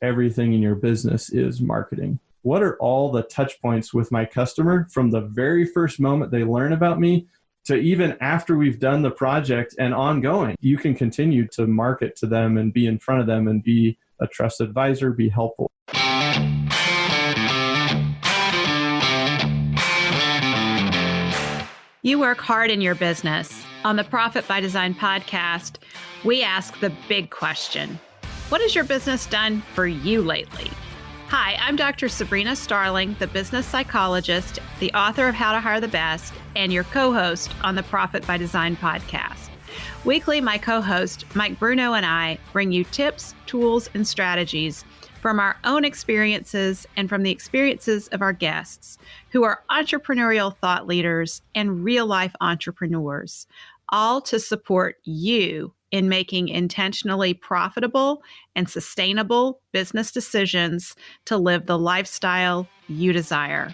everything in your business is marketing. What are all the touch points with my customer from the very first moment they learn about me to even after we've done the project and ongoing? You can continue to market to them and be in front of them and be a trusted advisor, be helpful. You work hard in your business. On the Profit by Design podcast, we ask the big question: what has your business done for you lately? Hi, I'm Dr. Sabrina Starling, the business psychologist, the author of How to Hire the Best, and your co-host on the Profit by Design podcast. Weekly, my co-host, Mike Bruno, and I bring you tips, tools, and strategies from our own experiences and from the experiences of our guests, who are entrepreneurial thought leaders and real-life entrepreneurs, all to support you in making intentionally profitable and sustainable business decisions to live the lifestyle you desire.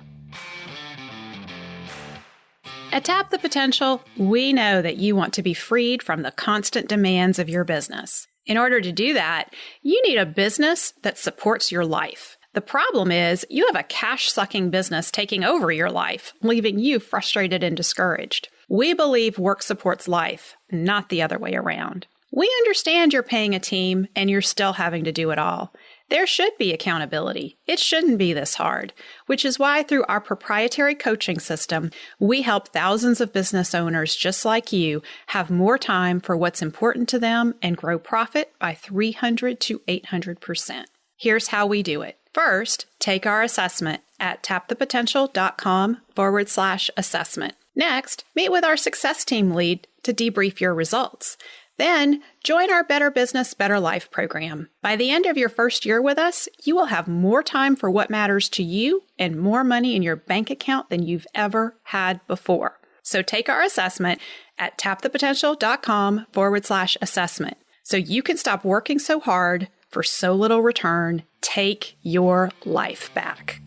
At Tap the Potential, we know that you want to be freed from the constant demands of your business. In order to do that, you need a business that supports your life. The problem is you have a cash-sucking business taking over your life, leaving you frustrated and discouraged. We believe work supports life, not the other way around. We understand you're paying a team and you're still having to do it all. There should be accountability. It shouldn't be this hard, which is why through our proprietary coaching system, we help thousands of business owners just like you have more time for what's important to them and grow profit by 300 to 800%. Here's how we do it. First, take our assessment at tapthepotential.com/assessment. Next, meet with our success team lead to debrief your results. Then, join our Better Business, Better Life program. By the end of your first year with us, you will have more time for what matters to you and more money in your bank account than you've ever had before. So take our assessment at tapthepotential.com/assessment so you can stop working so hard for so little return. Take your life back.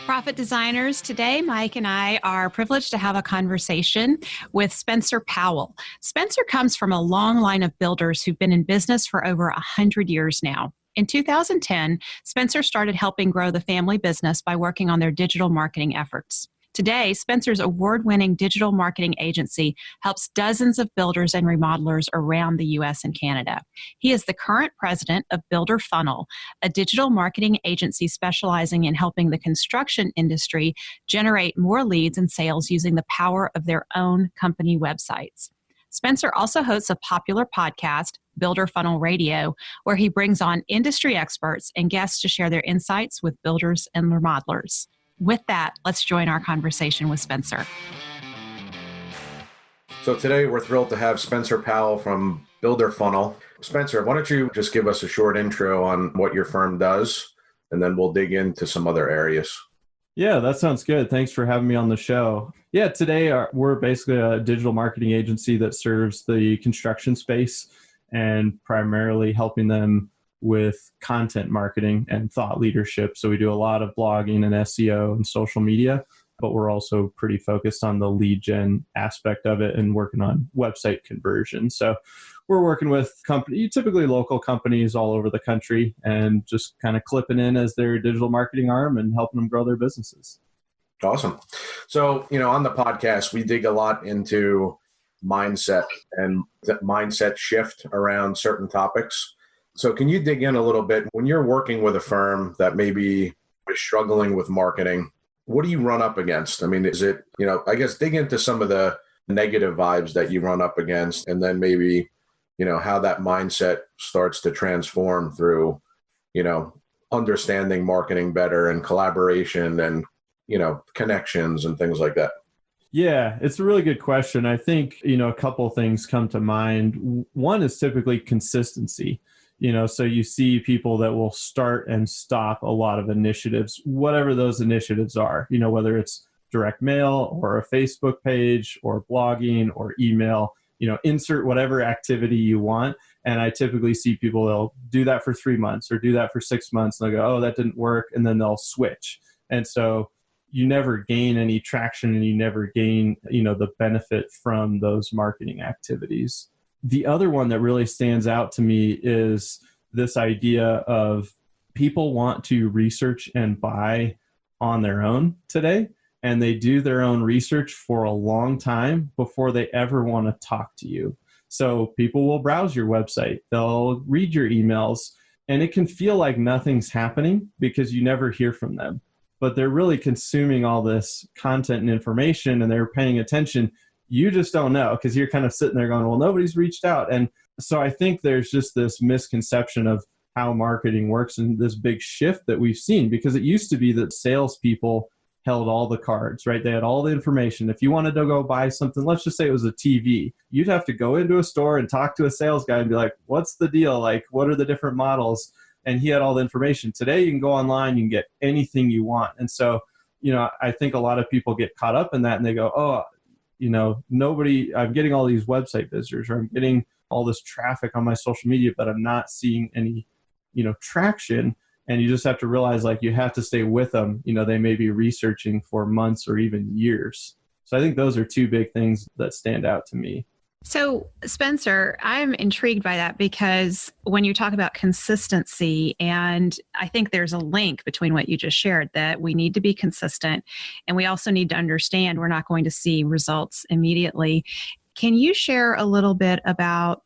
Profit Designers, today Mike and I are privileged to have a conversation with Spencer Powell. Spencer comes from a long line of builders who've been in business for over 100 years now. In 2010, Spencer started helping grow the family business by working on their digital marketing efforts. Today, Spencer's award-winning digital marketing agency helps dozens of builders and remodelers around the U.S. and Canada. He is the current president of Builder Funnel, a digital marketing agency specializing in helping the construction industry generate more leads and sales using the power of their own company websites. Spencer also hosts a popular podcast, Builder Funnel Radio, where he brings on industry experts and guests to share their insights with builders and remodelers. With that, let's join our conversation with Spencer. So today we're thrilled to have Spencer Powell from Builder Funnel. Spencer, why don't you just give us a short intro on what your firm does, and then we'll dig into some other areas. Yeah, that sounds good. Thanks for having me on the show. Yeah, today we're basically a digital marketing agency that serves the construction space and primarily helping them with content marketing and thought leadership. So we do a lot of blogging and SEO and social media, but we're also pretty focused on the lead gen aspect of it and working on website conversion. So we're working with typically local companies all over the country and just kind of clipping in as their digital marketing arm and helping them grow their businesses. Awesome. So, on the podcast, we dig a lot into mindset and that mindset shift around certain topics. So can you dig in a little bit? When you're working with a firm that maybe is struggling with marketing, what do you run up against? I mean, is it, I guess dig into some of the negative vibes that you run up against, and then maybe, how that mindset starts to transform through, understanding marketing better and collaboration and, connections and things like that. Yeah, it's a really good question. I think, a couple of things come to mind. One is typically consistency. So you see people that will start and stop a lot of initiatives, whatever those initiatives are, whether it's direct mail or a Facebook page or blogging or email, insert whatever activity you want. And I typically see people, they'll do that for 3 months or do that for 6 months. And they'll go, oh, that didn't work. And then they'll switch. And so you never gain any traction and you never gain, the benefit from those marketing activities. The other one that really stands out to me is this idea of people want to research and buy on their own today. And they do their own research for a long time before they ever want to talk to you. So people will browse your website, they'll read your emails, and it can feel like nothing's happening because you never hear from them. But they're really consuming all this content and information and they're paying attention. You just don't know because you're kind of sitting there going, well, nobody's reached out. And so I think there's just this misconception of how marketing works and this big shift that we've seen, because it used to be that salespeople held all the cards, right? They had all the information. If you wanted to go buy something, let's just say it was a TV, you'd have to go into a store and talk to a sales guy and be like, what's the deal? Like, what are the different models? And he had all the information. Today, you can go online, you can get anything you want. And so, I think a lot of people get caught up in that and they go, oh, I'm getting all these website visitors, or I'm getting all this traffic on my social media, but I'm not seeing any, traction. And you just have to realize, like, you have to stay with them. They may be researching for months or even years. So I think those are two big things that stand out to me. So, Spencer, I'm intrigued by that because when you talk about consistency, and I think there's a link between what you just shared, that we need to be consistent and we also need to understand we're not going to see results immediately. Can you share a little bit about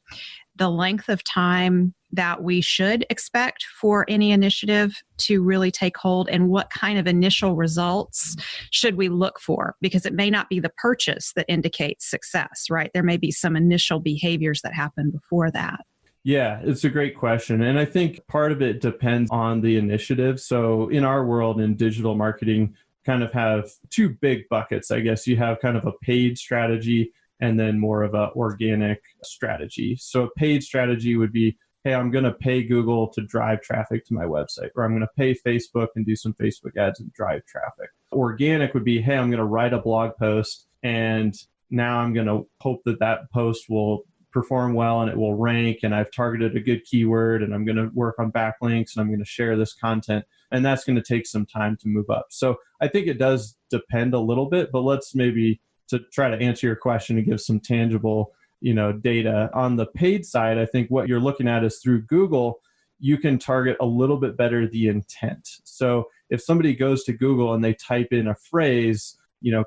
the length of time that we should expect for any initiative to really take hold, and what kind of initial results should we look for? Because it may not be the purchase that indicates success, right? There may be some initial behaviors that happen before that. Yeah, it's a great question. And I think part of it depends on the initiative. So in our world, in digital marketing, kind of have two big buckets, I guess. You have kind of a paid strategy and then more of an organic strategy. So a paid strategy would be, hey, I'm going to pay Google to drive traffic to my website, or I'm going to pay Facebook and do some Facebook ads and drive traffic. Organic would be, hey, I'm going to write a blog post and now I'm going to hope that that post will perform well and it will rank, and I've targeted a good keyword and I'm going to work on backlinks and I'm going to share this content, and that's going to take some time to move up. So I think it does depend a little bit, but let's maybe, to try to answer your question and give some tangible data. On the paid side, I think what you're looking at is through Google, you can target a little bit better the intent. So if somebody goes to Google and they type in a phrase,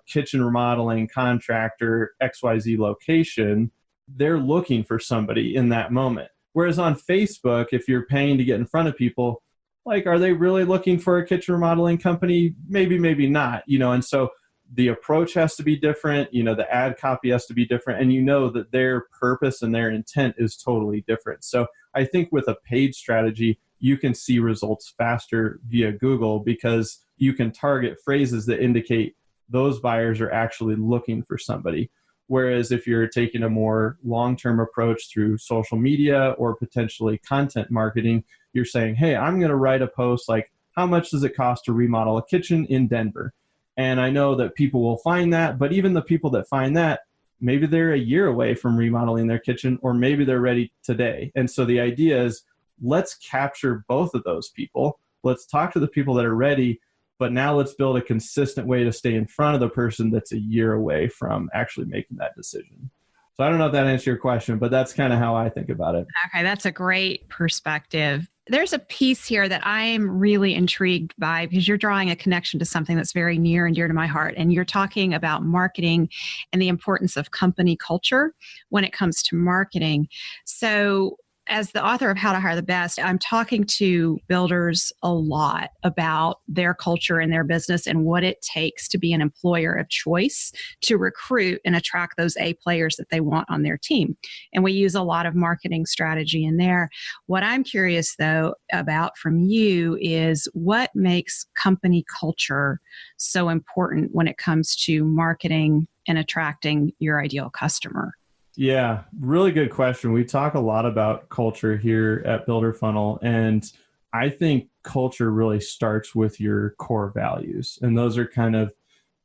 kitchen remodeling contractor, XYZ location, they're looking for somebody in that moment. Whereas on Facebook, if you're paying to get in front of people, like, are they really looking for a kitchen remodeling company? Maybe, maybe not, and so the approach has to be different, the ad copy has to be different, and that their purpose and their intent is totally different. So I think with a paid strategy, you can see results faster via Google because you can target phrases that indicate those buyers are actually looking for somebody. Whereas if you're taking a more long-term approach through social media or potentially content marketing, you're saying, hey, I'm going to write a post like, how much does it cost to remodel a kitchen in Denver? And I know that people will find that, but even the people that find that, maybe they're a year away from remodeling their kitchen, or maybe they're ready today. And so the idea is, let's capture both of those people. Let's talk to the people that are ready, but now let's build a consistent way to stay in front of the person that's a year away from actually making that decision. So I don't know if that answers your question, but that's kind of how I think about it. Okay, that's a great perspective. There's a piece here that I'm really intrigued by because you're drawing a connection to something that's very near and dear to my heart. And you're talking about marketing and the importance of company culture when it comes to marketing. So as the author of How to Hire the Best, I'm talking to builders a lot about their culture and their business and what it takes to be an employer of choice to recruit and attract those A players that they want on their team. And we use a lot of marketing strategy in there. What I'm curious, though, about from you is what makes company culture so important when it comes to marketing and attracting your ideal customer? Yeah, really good question. We talk a lot about culture here at Builder Funnel, and I think culture really starts with your core values, and those are kind of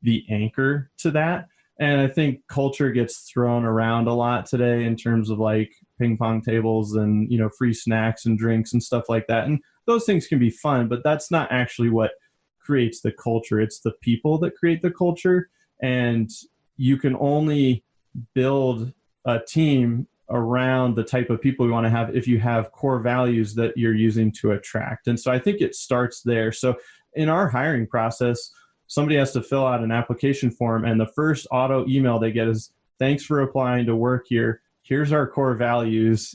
the anchor to that. And I think culture gets thrown around a lot today in terms of like ping pong tables and, free snacks and drinks and stuff like that. And those things can be fun, but that's not actually what creates the culture. It's the people that create the culture, and you can only build a team around the type of people we want to have if you have core values that you're using to attract. And so I think it starts there. So in our hiring process, somebody has to fill out an application form, and the first auto email they get is, thanks for applying to work here. Here's our core values.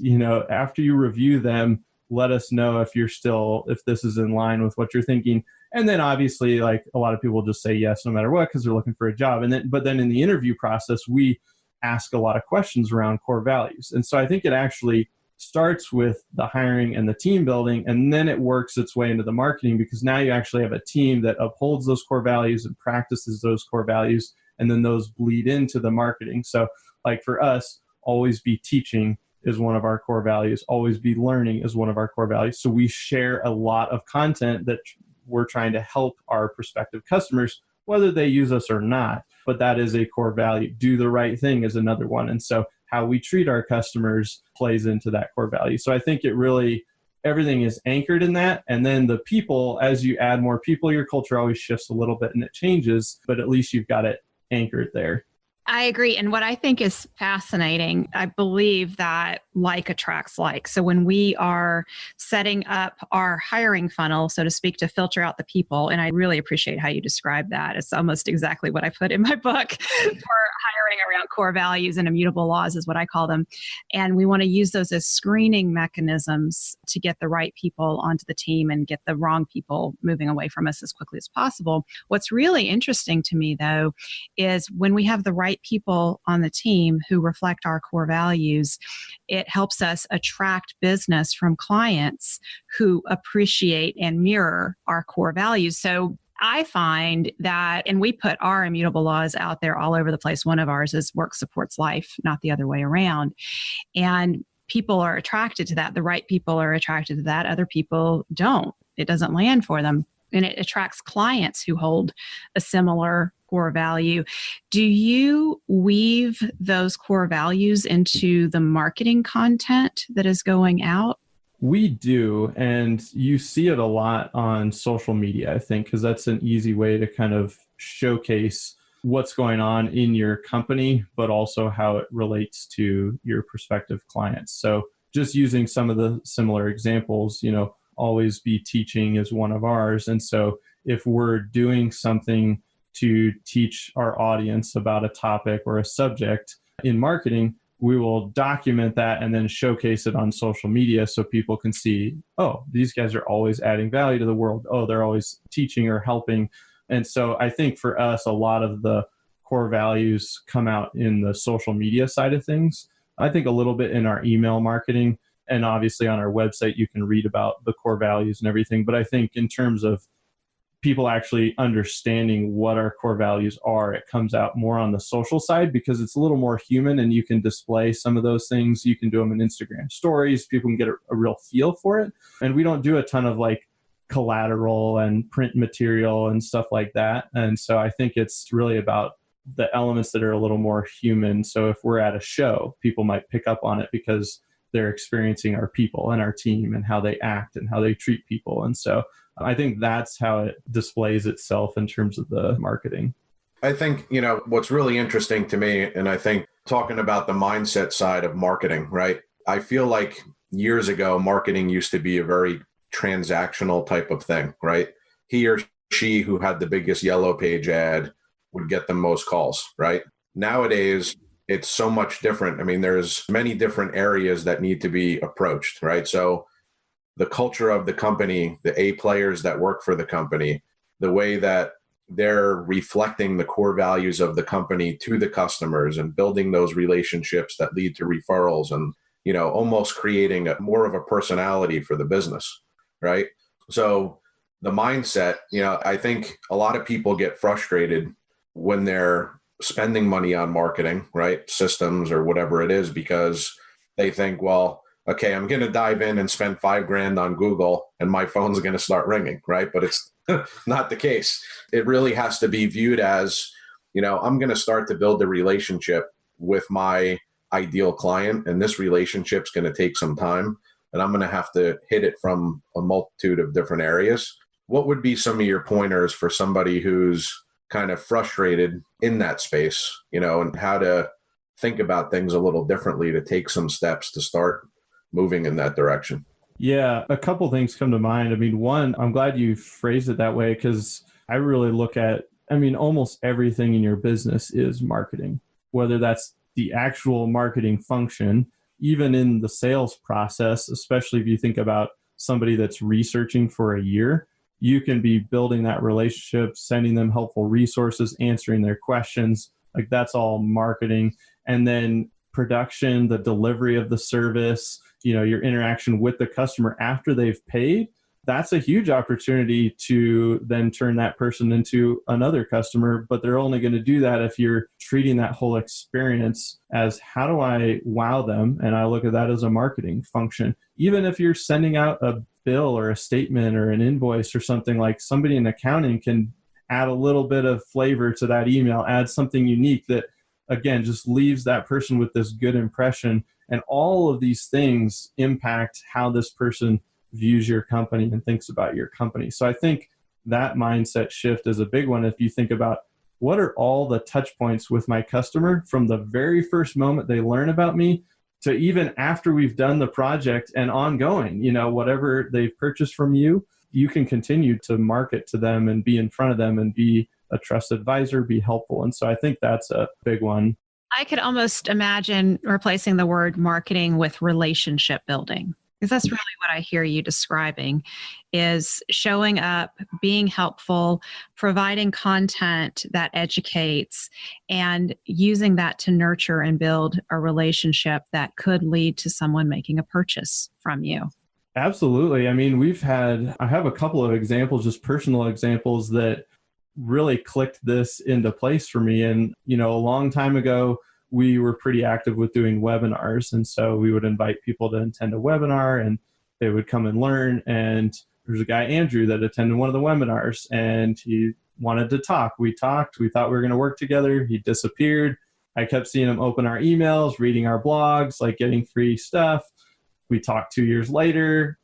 After you review them, let us know if this is in line with what you're thinking. And then obviously, like, a lot of people just say yes no matter what because they're looking for a job. But then in the interview process, we ask a lot of questions around core values. And so I think it actually starts with the hiring and the team building, and then it works its way into the marketing, because now you actually have a team that upholds those core values and practices those core values, and then those bleed into the marketing. So like for us, always be teaching is one of our core values. Always be learning is one of our core values. So we share a lot of content that we're trying to help our prospective customers, whether they use us or not. But that is a core value. Do the right thing is another one. And so how we treat our customers plays into that core value. So I think everything is anchored in that. And then the people, as you add more people, your culture always shifts a little bit and it changes, but at least you've got it anchored there. I agree. And what I think is fascinating, I believe that like attracts like. So when we are setting up our hiring funnel, so to speak, to filter out the people, and I really appreciate how you describe that. It's almost exactly what I put in my book for hiring around core values and immutable laws is what I call them. And we want to use those as screening mechanisms to get the right people onto the team and get the wrong people moving away from us as quickly as possible. What's really interesting to me, though, is when we have the right people on the team who reflect our core values, it helps us attract business from clients who appreciate and mirror our core values. So I find that, and we put our immutable laws out there all over the place. One of ours is work supports life, not the other way around. And people are attracted to that. The right people are attracted to that. Other people don't. It doesn't land for them. And it attracts clients who hold a similar core value. Do you weave those core values into the marketing content that is going out? We do. And you see it a lot on social media, I think, because that's an easy way to kind of showcase what's going on in your company, but also how it relates to your prospective clients. So just using some of the similar examples, always be teaching is one of ours. And so if we're doing something to teach our audience about a topic or a subject in marketing, we will document that and then showcase it on social media so people can see, oh, these guys are always adding value to the world. Oh, they're always teaching or helping. And so I think for us, a lot of the core values come out in the social media side of things. I think a little bit in our email marketing, and obviously on our website, you can read about the core values and everything. But I think in terms of people actually understanding what our core values are, it comes out more on the social side because it's a little more human and you can display some of those things. You can do them in Instagram stories. People can get a real feel for it. And we don't do a ton of like collateral and print material and stuff like that. And so I think it's really about the elements that are a little more human. So if we're at a show, people might pick up on it because they're experiencing our people and our team and how they act and how they treat people. And so I think that's how it displays itself in terms of the marketing. I think, what's really interesting to me, and I think talking about the mindset side of marketing, right? I feel like years ago, marketing used to be a very transactional type of thing, right? He or she who had the biggest yellow page ad would get the most calls, right? Nowadays, it's so much different. I mean, there's many different areas that need to be approached, right? So the culture of the company, the A players that work for the company, the way that they're reflecting the core values of the company to the customers and building those relationships that lead to referrals and, almost creating more of a personality for the business, right? So the mindset, I think a lot of people get frustrated when they're spending money on marketing, right? Systems or whatever it is, because they think, well, okay, I'm going to dive in and spend $5,000 on Google and my phone's going to start ringing, right? But it's not the case. It really has to be viewed as, I'm going to start to build a relationship with my ideal client, and this relationship's going to take some time, and I'm going to have to hit it from a multitude of different areas. What would be some of your pointers for somebody who's kind of frustrated in that space, and how to think about things a little differently to take some steps to start moving in that direction? Yeah, a couple things come to mind. I mean, one, I'm glad you phrased it that way because I really look at, I mean, almost everything in your business is marketing, whether that's the actual marketing function, even in the sales process, especially if you think about somebody that's researching for a year, you can be building that relationship, sending them helpful resources, answering their questions. Like that's all marketing. And then production, the delivery of the service, your interaction with the customer after they've paid, that's a huge opportunity to then turn that person into another customer. But they're only going to do that if you're treating that whole experience as how do I wow them? And I look at that as a marketing function. Even if you're sending out a bill or a statement or an invoice or something, like somebody in accounting can add a little bit of flavor to that email, add something unique that, again, just leaves that person with this good impression. And all of these things impact how this person views your company and thinks about your company. So I think that mindset shift is a big one. If you think about what are all the touch points with my customer from the very first moment they learn about me to even after we've done the project and ongoing, whatever they've purchased from you, you can continue to market to them and be in front of them and be a trusted advisor, be helpful. And so I think that's a big one. I could almost imagine replacing the word marketing with relationship building, because that's really what I hear you describing is showing up, being helpful, providing content that educates, and using that to nurture and build a relationship that could lead to someone making a purchase from you. Absolutely. I mean, I have a couple of examples, just personal examples that really clicked this into place for me. And, a long time ago, we were pretty active with doing webinars. And so we would invite people to attend a webinar and they would come and learn. And there's a guy, Andrew, that attended one of the webinars and he wanted to talk. We talked. We thought we were going to work together. He disappeared. I kept seeing him open our emails, reading our blogs, like getting free stuff. We talked 2 years later,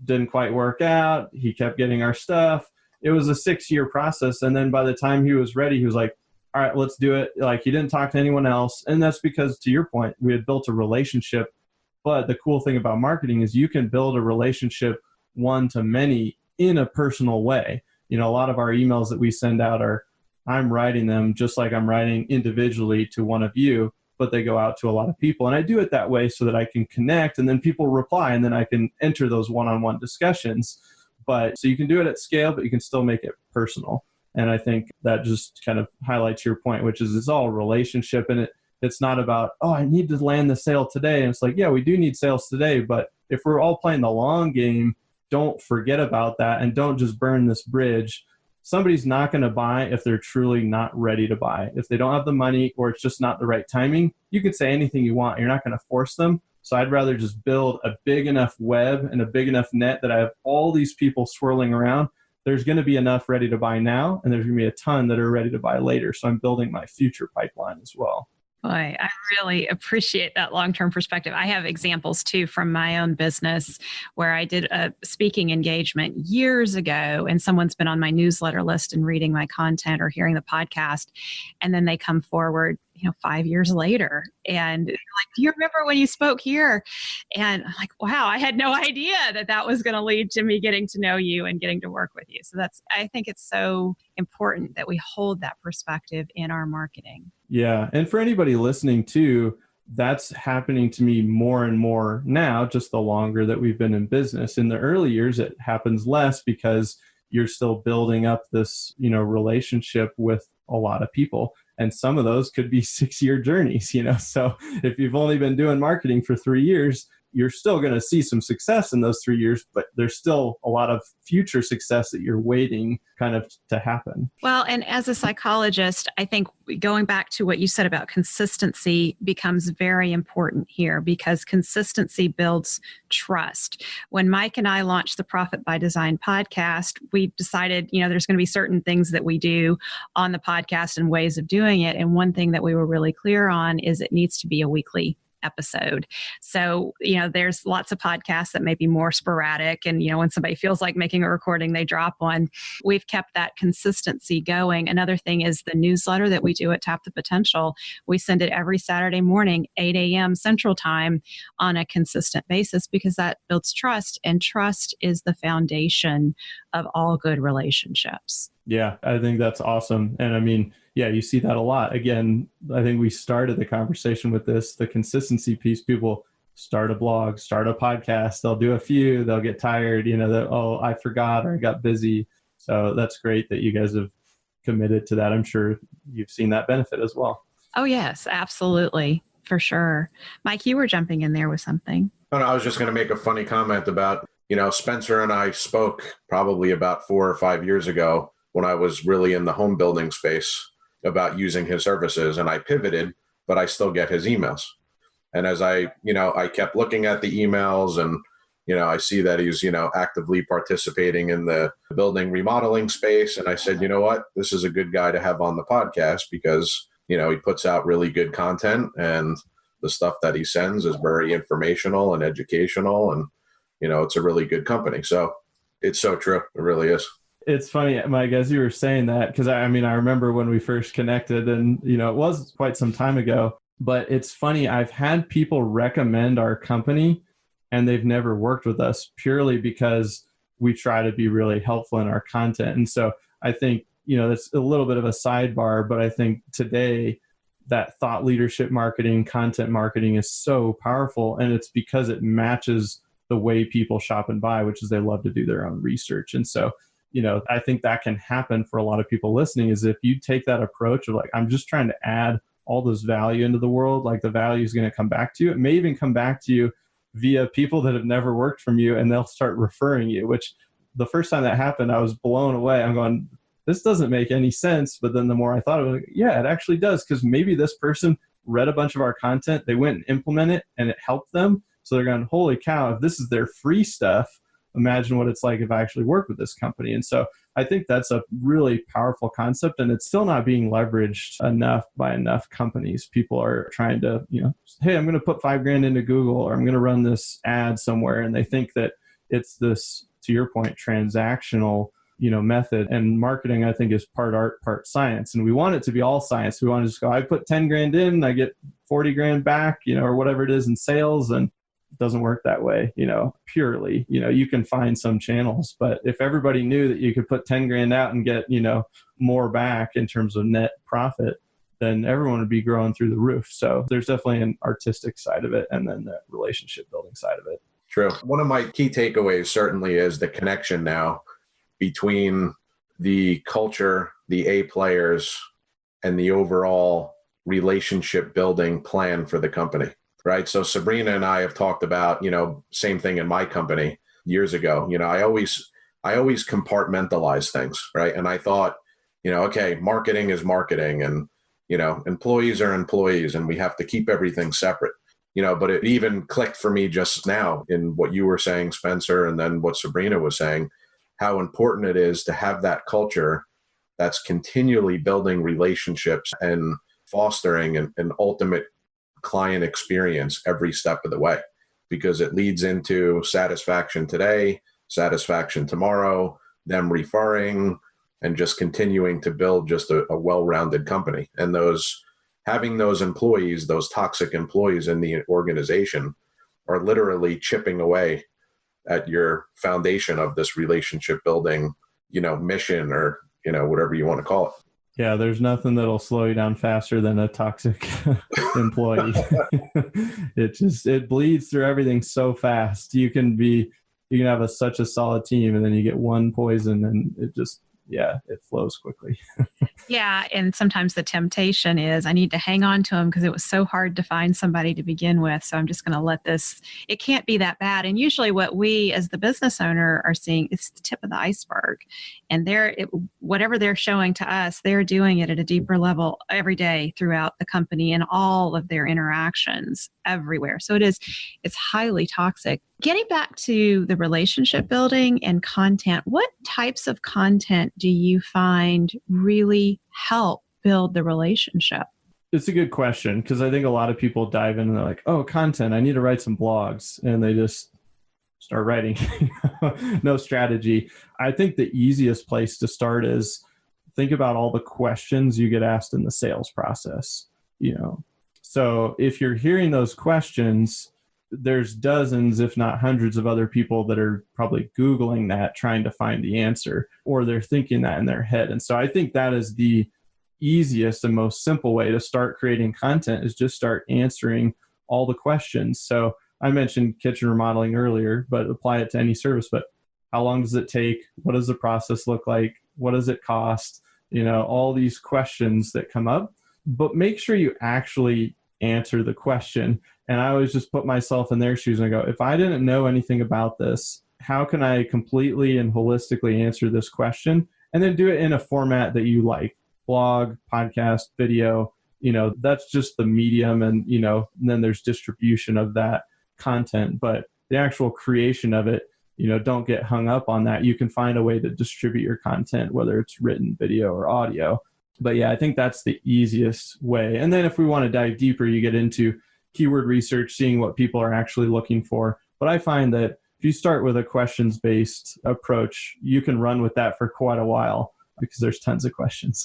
didn't quite work out. He kept getting our stuff. It was a 6-year process. And then by the time he was ready, he was like, all right, let's do it. Like he didn't talk to anyone else. And that's because, to your point, we had built a relationship. But the cool thing about marketing is you can build a relationship one to many in a personal way. A lot of our emails that we send out I'm writing them just like I'm writing individually to one of you, but they go out to a lot of people. And I do it that way so that I can connect and then people reply and then I can enter those one-on-one discussions. But so you can do it at scale, but you can still make it personal. And I think that just kind of highlights your point, which is it's all relationship. And it's not about, I need to land the sale today. And it's like, yeah, we do need sales today. But if we're all playing the long game, don't forget about that and don't just burn this bridge. Somebody's not going to buy if they're truly not ready to buy. If they don't have the money or it's just not the right timing, you can say anything you want. You're not going to force them. So I'd rather just build a big enough web and a big enough net that I have all these people swirling around. There's going to be enough ready to buy now, and there's going to be a ton that are ready to buy later. So I'm building my future pipeline as well. Boy, I really appreciate that long-term perspective. I have examples too from my own business where I did a speaking engagement years ago and someone's been on my newsletter list and reading my content or hearing the podcast. And then they come forward, 5 years later and like, do you remember when you spoke here? And I'm like, wow, I had no idea that was going to lead to me getting to know you and getting to work with you. So I think it's so important that we hold that perspective in our marketing. Yeah. And for anybody listening too, that's happening to me more and more now, just the longer that we've been in business. In the early years, it happens less because you're still building up this, relationship with a lot of people. And some of those could be 6-year journeys, So if you've only been doing marketing for 3 years, you're still going to see some success in those 3 years, but there's still a lot of future success that you're waiting kind of to happen. Well, and as a psychologist, I think going back to what you said about consistency becomes very important here because consistency builds trust. When Mike and I launched the Profit by Design podcast, we decided, there's going to be certain things that we do on the podcast and ways of doing it. And one thing that we were really clear on is it needs to be a weekly episode. So, there's lots of podcasts that may be more sporadic. And, when somebody feels like making a recording, they drop one. We've kept that consistency going. Another thing is the newsletter that we do at Tap the Potential. We send it every Saturday morning, 8 a.m. Central Time on a consistent basis because that builds trust. And trust is the foundation of all good relationships. Yeah, I think that's awesome. And I mean, yeah, you see that a lot. Again, I think we started the conversation with the consistency piece. People start a blog, start a podcast, they'll do a few, they'll get tired, that, oh, I forgot or I got busy. So that's great that you guys have committed to that. I'm sure you've seen that benefit as well. Oh, yes, absolutely. For sure. Mike, you were jumping in there with something. Oh, no, I was just going to make a funny comment about, Spencer and I spoke probably about 4 or 5 years ago when I was really in the home building space about using his services, and I pivoted, but I still get his emails. And as I kept looking at the emails and, I see that he's, actively participating in the building remodeling space. And I said, you know what, this is a good guy to have on the podcast because, he puts out really good content and the stuff that he sends is very informational and educational. And, it's a really good company. So it's so true. It really is. It's funny, Mike, as you were saying that, because I remember when we first connected and, it was quite some time ago, but it's funny. I've had people recommend our company and they've never worked with us purely because we try to be really helpful in our content. And so I think, that's a little bit of a sidebar, but I think today that thought leadership marketing, content marketing is so powerful. And it's because it matches the way people shop and buy, which is they love to do their own research. And so, I think that can happen for a lot of people listening is if you take that approach of like, I'm just trying to add all this value into the world, like the value is going to come back to you. It may even come back to you via people that have never worked from you and they'll start referring you, which the first time that happened, I was blown away. I'm going, this doesn't make any sense. But then the more I thought of it, yeah, it actually does. Because maybe this person read a bunch of our content, they went and implemented it and it helped them. So they're going, holy cow, if this is their free stuff, imagine what it's like if I actually work with this company. And so I think that's a really powerful concept and it's still not being leveraged enough by enough companies. People are trying to, hey, I'm going to put $5,000 into Google or I'm going to run this ad somewhere. And they think that it's this, to your point, transactional, method. And marketing, I think, is part art, part science. And we want it to be all science. We want to just go, I put $10,000 in, I get $40,000 back, or whatever it is in sales. And it doesn't work that way, purely. You can find some channels, but if everybody knew that you could put $10,000 out and get, more back in terms of net profit, then everyone would be growing through the roof. So there's definitely an artistic side of it and then the relationship building side of it. True. One of my key takeaways certainly is the connection now between the culture, the A players, and the overall relationship building plan for the company. Right. So Sabrina and I have talked about, same thing in my company years ago. I always compartmentalize things. Right. And I thought, okay, marketing is marketing and, employees are employees and we have to keep everything separate, but it even clicked for me just now in what you were saying, Spencer, and then what Sabrina was saying, how important it is to have that culture that's continually building relationships and fostering an ultimate client experience every step of the way, because it leads into satisfaction today, satisfaction tomorrow, them referring, and just continuing to build just a well-rounded company. And having those employees, those toxic employees in the organization are literally chipping away at your foundation of this relationship building, mission or, whatever you want to call it. Yeah, there's nothing that'll slow you down faster than a toxic employee. It bleeds through everything so fast. You can have such a solid team and then you get one poison and it flows quickly. Yeah. And sometimes the temptation is I need to hang on to them because it was so hard to find somebody to begin with. So I'm just going to let this, it can't be that bad. And usually what we as the business owner are seeing, it's the tip of the iceberg. And whatever they're showing to us, they're doing it at a deeper level every day throughout the company and all of their interactions everywhere. So it's highly toxic. Getting back to the relationship building and content, what types of content do you find really help build the relationship? It's a good question, because I think a lot of people dive in and they're like, oh, content, I need to write some blogs. And they just start writing. No strategy. I think the easiest place to start is think about all the questions you get asked in the sales process. So if you're hearing those questions, there's dozens, if not hundreds of other people that are probably Googling that, trying to find the answer, or they're thinking that in their head. And so I think that is the easiest and most simple way to start creating content, is just start answering all the questions. So I mentioned kitchen remodeling earlier, but apply it to any service. But how long does it take? What does the process look like? What does it cost? All these questions that come up, but make sure you actually answer the question. And I always just put myself in their shoes and I go, if I didn't know anything about this, how can I completely and holistically answer this question? And then do it in a format that you like: blog, podcast, video. That's just the medium. And then there's distribution of that content, but the actual creation of it, don't get hung up on that. You can find a way to distribute your content, whether it's written, video, or audio. But yeah, I think that's the easiest way. And then if we want to dive deeper, you get into keyword research, seeing what people are actually looking for. But I find that if you start with a questions-based approach, you can run with that for quite a while, because there's tons of questions.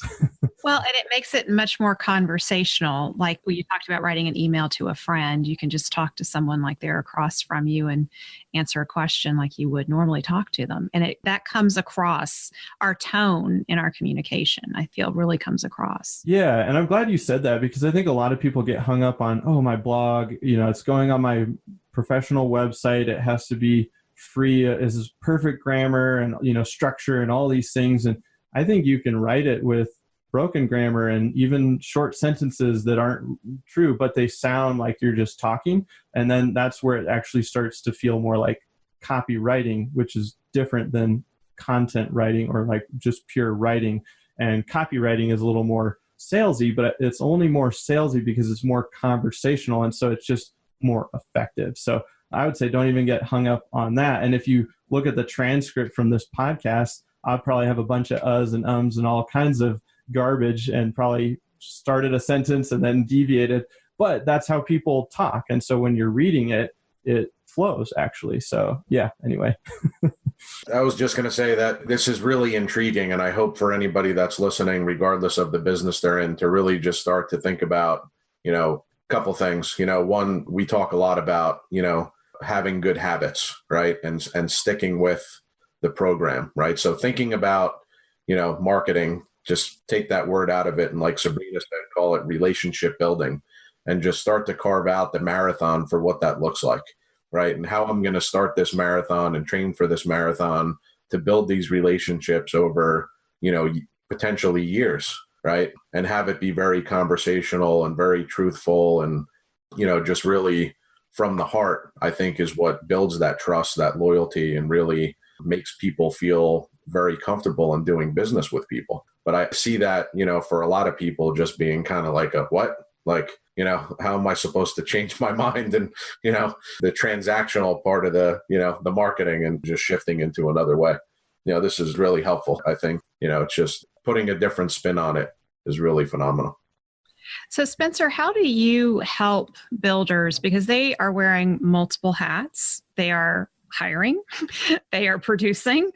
Well, and it makes it much more conversational. Like when you talked about writing an email to a friend, you can just talk to someone like they're across from you and answer a question like you would normally talk to them. And that comes across. Our tone in our communication, I feel, really comes across. Yeah. And I'm glad you said that, because I think a lot of people get hung up on, oh, my blog, it's going on my professional website. It has to be free. It has perfect grammar and, structure and all these things. And I think you can write it with broken grammar and even short sentences that aren't true, but they sound like you're just talking. And then that's where it actually starts to feel more like copywriting, which is different than content writing or like just pure writing. And copywriting is a little more salesy, but it's only more salesy because it's more conversational. And so it's just more effective. So I would say don't even get hung up on that. And if you look at the transcript from this podcast, I'll probably have a bunch of uhs and ums and all kinds of garbage, and probably started a sentence and then deviated. But that's how people talk. And so when you're reading it, it flows actually. So yeah, anyway. I was just going to say that this is really intriguing. And I hope for anybody that's listening, regardless of the business they're in, to really just start to think about, a couple things. One, we talk a lot about, having good habits, right? And sticking with the program, right? So thinking about, marketing, just take that word out of it. And like Sabrina said, call it relationship building, and just start to carve out the marathon for what that looks like, right? And how I'm going to start this marathon and train for this marathon to build these relationships over, potentially years, right? And have it be very conversational and very truthful and, just really from the heart, I think is what builds that trust, that loyalty, and really makes people feel very comfortable in doing business with people. But I see that, for a lot of people just being kind of like what? Like, how am I supposed to change my mind? And, the transactional part of the marketing, and just shifting into another way. This is really helpful. I think, it's just putting a different spin on it is really phenomenal. So Spencer, how do you help builders? Because they are wearing multiple hats. They are hiring, they are producing,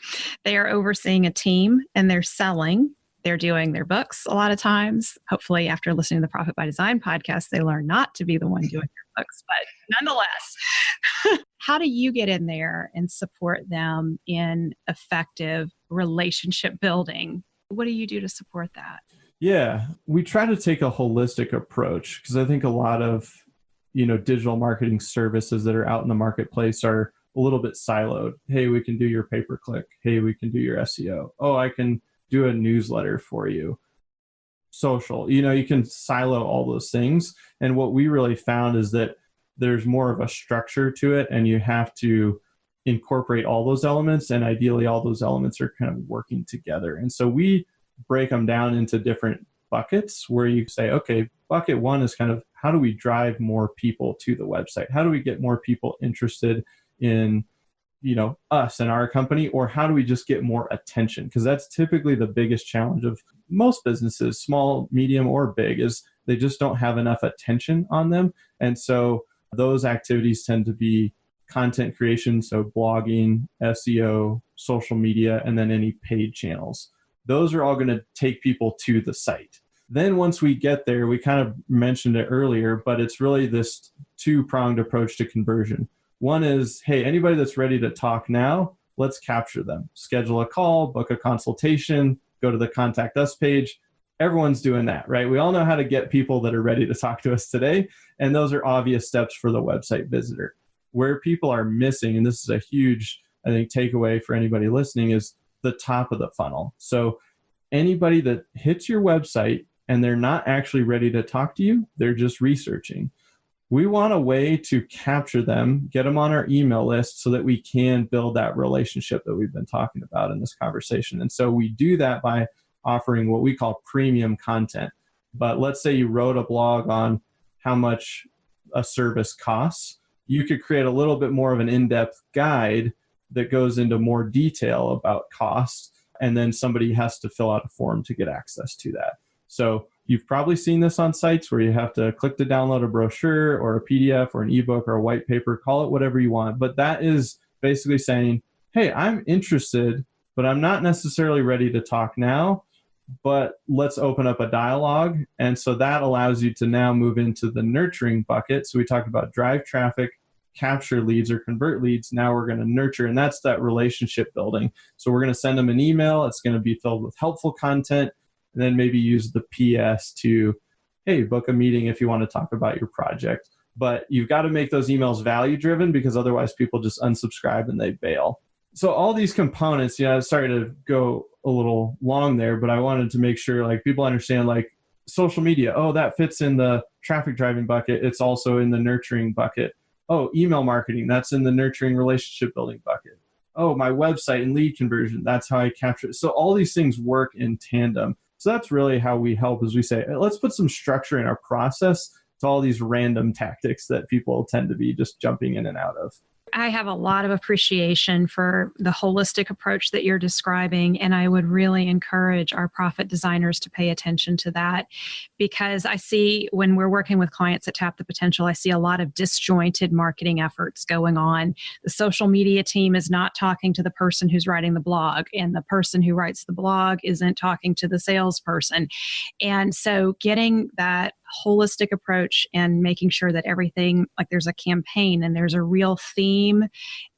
they are overseeing a team, and they're selling. They're doing their books a lot of times. Hopefully, after listening to the Profit by Design podcast, they learn not to be the one doing their books. But nonetheless, how do you get in there and support them in effective relationship building? What do you do to support that? Yeah, we try to take a holistic approach, because I think a lot of, digital marketing services that are out in the marketplace are a little bit siloed. Hey, we can do your pay-per-click. Hey, we can do your SEO. Oh, I can do a newsletter for you. Social, you can silo all those things. And what we really found is that there's more of a structure to it, and you have to incorporate all those elements. And ideally, all those elements are kind of working together. And so we break them down into different buckets, where you say, okay, bucket one is kind of, how do we drive more people to the website? How do we get more people interested in, us and our company? Or how do we just get more attention? Because that's typically the biggest challenge of most businesses, small, medium, or big, is They just don't have enough attention on them. And so those activities tend to be content creation, so blogging, SEO, social media, and then any paid channels. Those are all going to take people to the site. Then once we get there, we kind of mentioned it earlier, but it's really this two-pronged approach to conversion. One is, hey, anybody that's ready to talk now, let's capture them. Schedule a call, book a consultation, go to the Contact Us page. Everyone's doing that, right? We all know how to get people that are ready to talk to us today, and those are obvious steps for the website visitor. Where people are missing, and this is a huge, I think, takeaway for anybody listening, is the top of the funnel. So anybody that hits your website and they're not actually ready to talk to you, they're just researching. We want a way to capture them, get them on our email list so that we can build that relationship that we've been talking about in this conversation. And so we do that by offering what we call premium content. But let's say you wrote a blog on how much a service costs. You could create a little bit more of an in-depth guide that goes into more detail about costs, and then somebody has to fill out a form to get access to that. So you've probably seen this on sites where you have to click to download a brochure or a PDF or an ebook or a white paper, call it whatever you want. But that is basically saying, hey, I'm interested, but I'm not necessarily ready to talk now, but let's open up a dialogue. And so that allows you to now move into the nurturing bucket. So we talked about drive traffic, capture leads or convert leads. Now we're going to nurture, and that's that relationship building. So we're going to send them an email. It's going to be filled with helpful content, and then maybe use the PS to, hey, book a meeting if you want to talk about your project. But you've got to make those emails value driven, because otherwise people just unsubscribe and they bail. So all these components, sorry to go a little long there, but I wanted to make sure like people understand, like social media, oh, that fits in the traffic driving bucket. It's also in the nurturing bucket. Oh, email marketing, that's in the nurturing relationship building bucket. Oh, my website and lead conversion, that's how I capture it. So all these things work in tandem. So that's really how we help, as we say, let's put some structure in our process to all these random tactics that people tend to be just jumping in and out of. I have a lot of appreciation for the holistic approach that you're describing, and I would really encourage our profit designers to pay attention to that, because I see when we're working with clients at Tap the Potential, I see a lot of disjointed marketing efforts going on. The social media team is not talking to the person who's writing the blog, and the person who writes the blog isn't talking to the salesperson. And so getting that holistic approach and making sure that everything, like there's a campaign and there's a real theme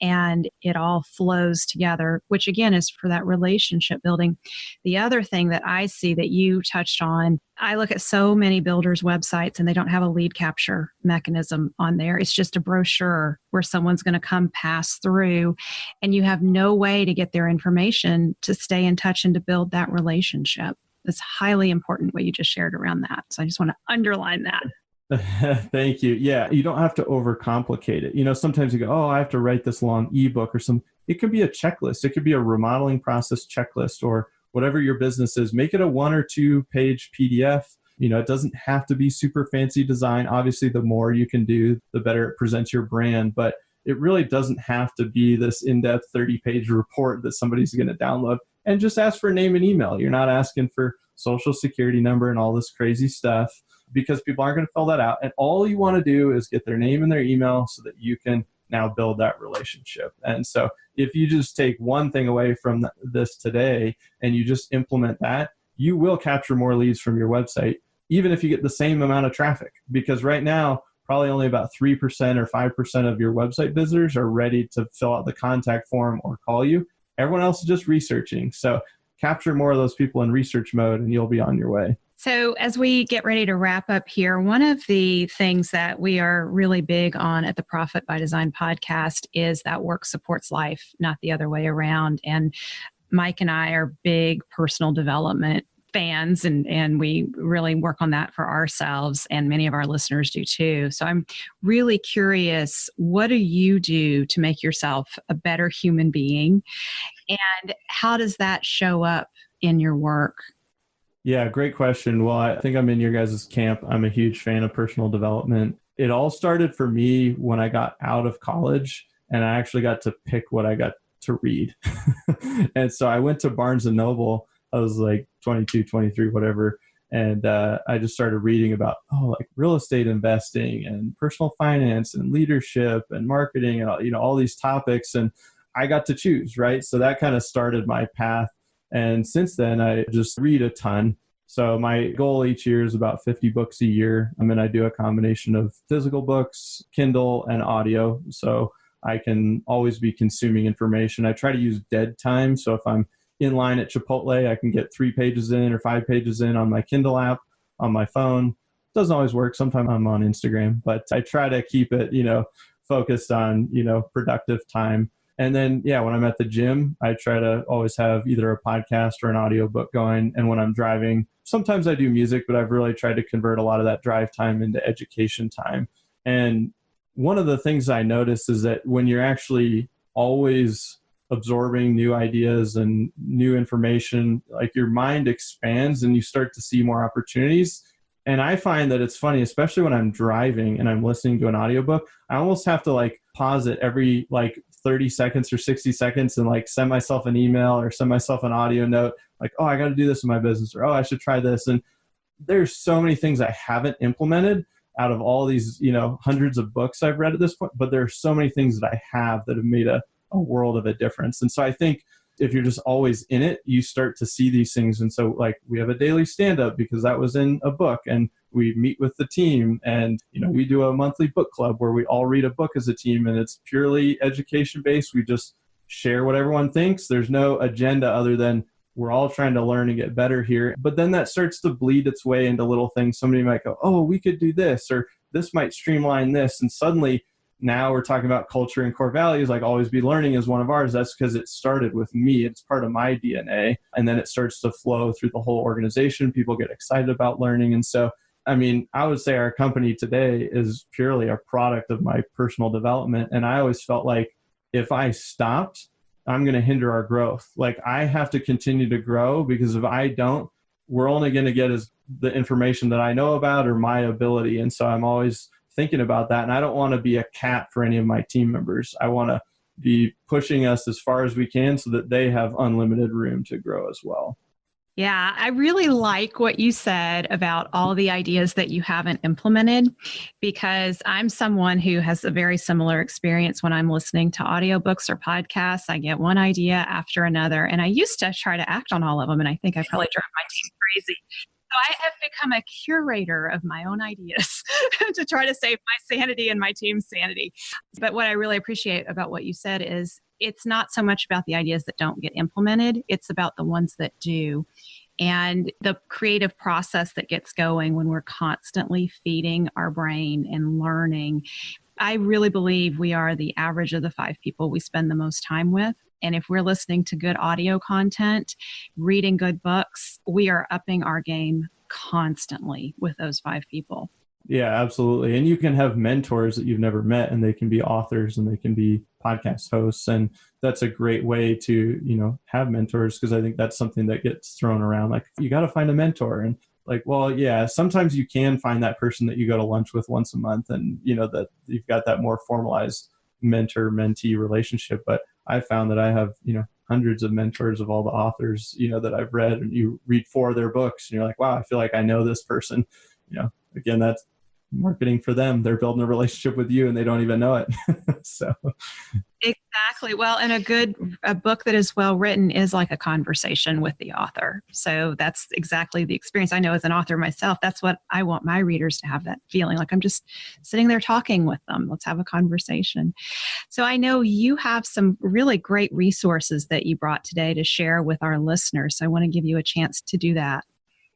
and it all flows together, which again is for that relationship building. The other thing that I see that you touched on, I look at so many builders' websites and they don't have a lead capture mechanism on there. It's just a brochure where someone's going to come pass through, and you have no way to get their information to stay in touch and to build that relationship. It's highly important what you just shared around that. So I just want to underline that. Thank you. Yeah, you don't have to overcomplicate it. Sometimes you go, oh, I have to write this long ebook or some. It could be a checklist. It could be a remodeling process checklist, or whatever your business is. Make it a 1 or 2 page PDF. It doesn't have to be super fancy design. Obviously, the more you can do, the better it presents your brand. But it really doesn't have to be this in-depth 30-page report that somebody's going to download. And just ask for name and email. You're not asking for social security number and all this crazy stuff, because people aren't going to fill that out. And all you want to do is get their name and their email so that you can now build that relationship. And so if you just take one thing away from this today and you just implement that, you will capture more leads from your website, even if you get the same amount of traffic. Because right now, probably only about 3% or 5% of your website visitors are ready to fill out the contact form or call you. Everyone else is just researching. So capture more of those people in research mode and you'll be on your way. So as we get ready to wrap up here, one of the things that we are really big on at the Profit by Design podcast is that work supports life, not the other way around. And Mike and I are big personal development fans, and we really work on that for ourselves, and many of our listeners do too. So I'm really curious, what do you do to make yourself a better human being, and how does that show up in your work? Yeah, great question. Well, I think I'm in your guys' camp. I'm a huge fan of personal development. It all started for me when I got out of college, and I actually got to pick what I got to read. And so I went to Barnes & Noble. I was like 22, 23, whatever. And I just started reading about, like real estate investing and personal finance and leadership and marketing and, all these topics. And I got to choose, right? So that kind of started my path. And since then, I just read a ton. So my goal each year is about 50 books a year. I mean, I do a combination of physical books, Kindle, and audio. So I can always be consuming information. I try to use dead time. So if I'm in line at Chipotle, I can get 3 pages in or 5 pages in on my Kindle app, on my phone. Doesn't always work. Sometimes I'm on Instagram, but I try to keep it, focused on, productive time. And then, when I'm at the gym, I try to always have either a podcast or an audiobook going. And when I'm driving, sometimes I do music, but I've really tried to convert a lot of that drive time into education time. And one of the things I notice is that when you're actually always absorbing new ideas and new information, like your mind expands and you start to see more opportunities. And I find that it's funny, especially when I'm driving and I'm listening to an audiobook, I almost have to pause it every 30 seconds or 60 seconds and send myself an email or send myself an audio note I got to do this in my business, or I should try this. And there's so many things I haven't implemented out of all these, hundreds of books I've read at this point, but there are so many things that I have that have made a world of a difference. And so I think if you're just always in it, you start to see these things. And so we have a daily stand-up because that was in a book, and we meet with the team, and we do a monthly book club where we all read a book as a team, and it's purely education based. We just share what everyone thinks. There's no agenda other than we're all trying to learn and get better here. But then that starts to bleed its way into little things. Somebody might go, we could do this, or this might streamline this. And suddenly now we're talking about culture and core values, always be learning is one of ours. That's because it started with me. It's part of my DNA. And then it starts to flow through the whole organization. People get excited about learning. And so, I would say our company today is purely a product of my personal development. And I always felt like if I stopped, I'm going to hinder our growth. I have to continue to grow, because if I don't, we're only going to get as the information that I know about or my ability. And so I'm always thinking about that. And I don't want to be a cap for any of my team members. I want to be pushing us as far as we can so that they have unlimited room to grow as well. Yeah, I really like what you said about all the ideas that you haven't implemented, because I'm someone who has a very similar experience when I'm listening to audiobooks or podcasts. I get one idea after another, and I used to try to act on all of them, and I think I probably drove my team crazy. So I have become a curator of my own ideas to try to save my sanity and my team's sanity. But what I really appreciate about what you said is it's not so much about the ideas that don't get implemented. It's about the ones that do. And the creative process that gets going when we're constantly feeding our brain and learning. I really believe we are the average of the 5 people we spend the most time with. And if we're listening to good audio content, reading good books, we are upping our game constantly with those 5 people. Yeah, absolutely. And you can have mentors that you've never met, and they can be authors and they can be podcast hosts. And that's a great way to, have mentors, because I think that's something that gets thrown around. You got to find a mentor. And sometimes you can find that person that you go to lunch with once a month, and, that you've got that more formalized mentor-mentee relationship. But I found that I have, hundreds of mentors of all the authors, that I've read, and you read 4 of their books and you're like, wow, I feel like I know this person. Again, that's marketing for them. They're building a relationship with you and they don't even know it. So exactly. Well, and a book that is well written is like a conversation with the author. So that's exactly the experience. I know as an author myself, that's what I want my readers to have, that feeling like I'm just sitting there talking with them. Let's have a conversation. So I know you have some really great resources that you brought today to share with our listeners. So I want to give you a chance to do that.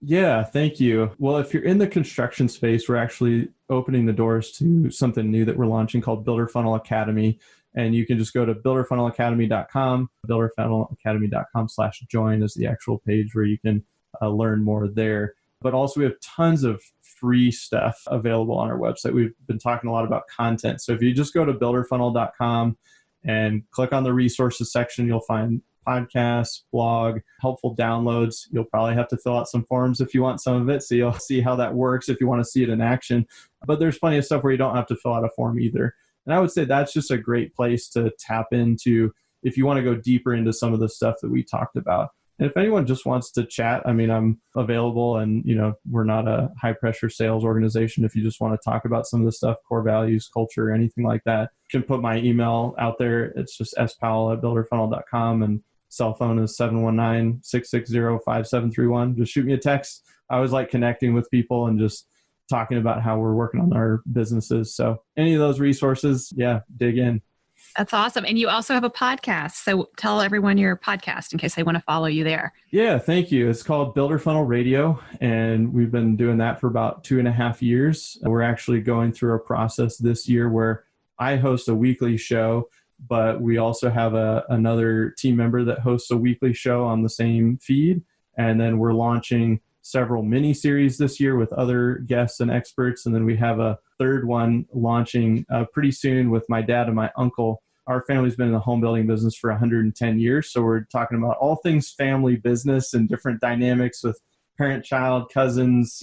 Yeah, thank you. Well, if you're in the construction space, we're actually opening the doors to something new that we're launching called Builder Funnel Academy. And you can just go to builderfunnelacademy.com. Builderfunnelacademy.com/join is the actual page where you can learn more there. But also we have tons of free stuff available on our website. We've been talking a lot about content. So if you just go to builderfunnel.com and click on the resources section, you'll find podcasts, blog, helpful downloads. You'll probably have to fill out some forms if you want some of it. So you'll see how that works if you want to see it in action. But there's plenty of stuff where you don't have to fill out a form either. And I would say that's just a great place to tap into if you want to go deeper into some of the stuff that we talked about. And if anyone just wants to chat, I mean, I'm available, and, we're not a high pressure sales organization. If you just want to talk about some of the stuff, core values, culture, anything like that, you can put my email out there. It's just spowell@builderfunnel.com, and cell phone is 719-660-5731. Just shoot me a text. I always like connecting with people and just talking about how we're working on our businesses. So any of those resources, dig in. That's awesome. And you also have a podcast. So tell everyone your podcast in case they want to follow you there. Yeah, thank you. It's called Builder Funnel Radio, and we've been doing that for about 2.5 years. We're actually going through a process this year where I host a weekly show, but we also have another team member that hosts a weekly show on the same feed. And then we're launching several mini series this year with other guests and experts. And then we have a third one launching pretty soon with my dad and my uncle. Our family's been in the home building business for 110 years. So we're talking about all things family business and different dynamics with parent, child, cousins,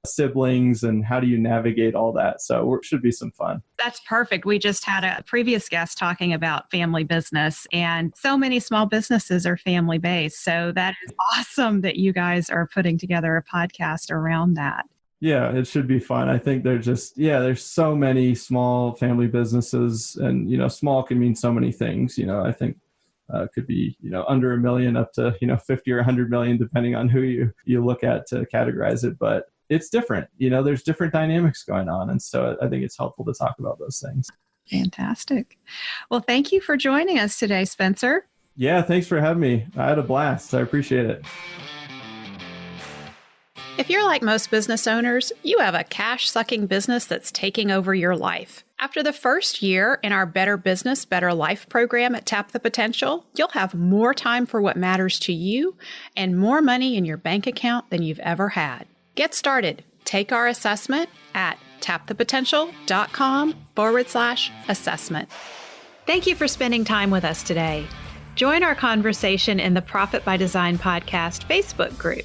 siblings, and how do you navigate all that. So it should be some fun. That's perfect. We just had a previous guest talking about family business, and so many small businesses are family based. So that is awesome that you guys are putting together a podcast around that. Yeah, it should be fun. I think there's so many small family businesses, and, small can mean so many things. I think it could be, under $1 million up to, 50 or 100 million, depending on who you look at to categorize it. But it's different. There's different dynamics going on. And so I think it's helpful to talk about those things. Fantastic. Well, thank you for joining us today, Spencer. Yeah, thanks for having me. I had a blast. I appreciate it. If you're like most business owners, you have a cash-sucking business that's taking over your life. After the first year in our Better Business, Better Life program at Tap the Potential, you'll have more time for what matters to you and more money in your bank account than you've ever had. Get started. Take our assessment at tapthepotential.com/assessment. Thank you for spending time with us today. Join our conversation in the Profit by Design podcast Facebook group.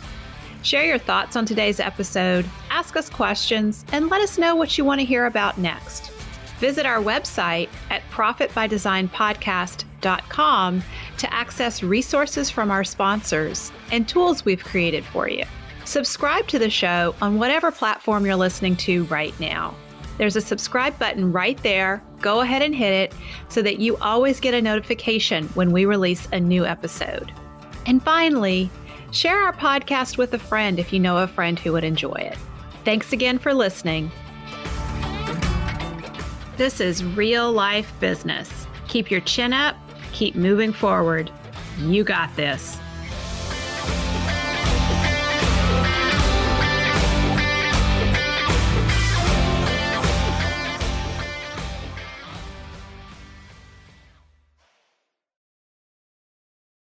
Share your thoughts on today's episode, ask us questions, and let us know what you want to hear about next. Visit our website at profitbydesignpodcast.com to access resources from our sponsors and tools we've created for you. Subscribe to the show on whatever platform you're listening to right now. There's a subscribe button right there. Go ahead and hit it so that you always get a notification when we release a new episode. And finally, share our podcast with a friend if you know a friend who would enjoy it. Thanks again for listening. This is real life business. Keep your chin up, keep moving forward. You got this.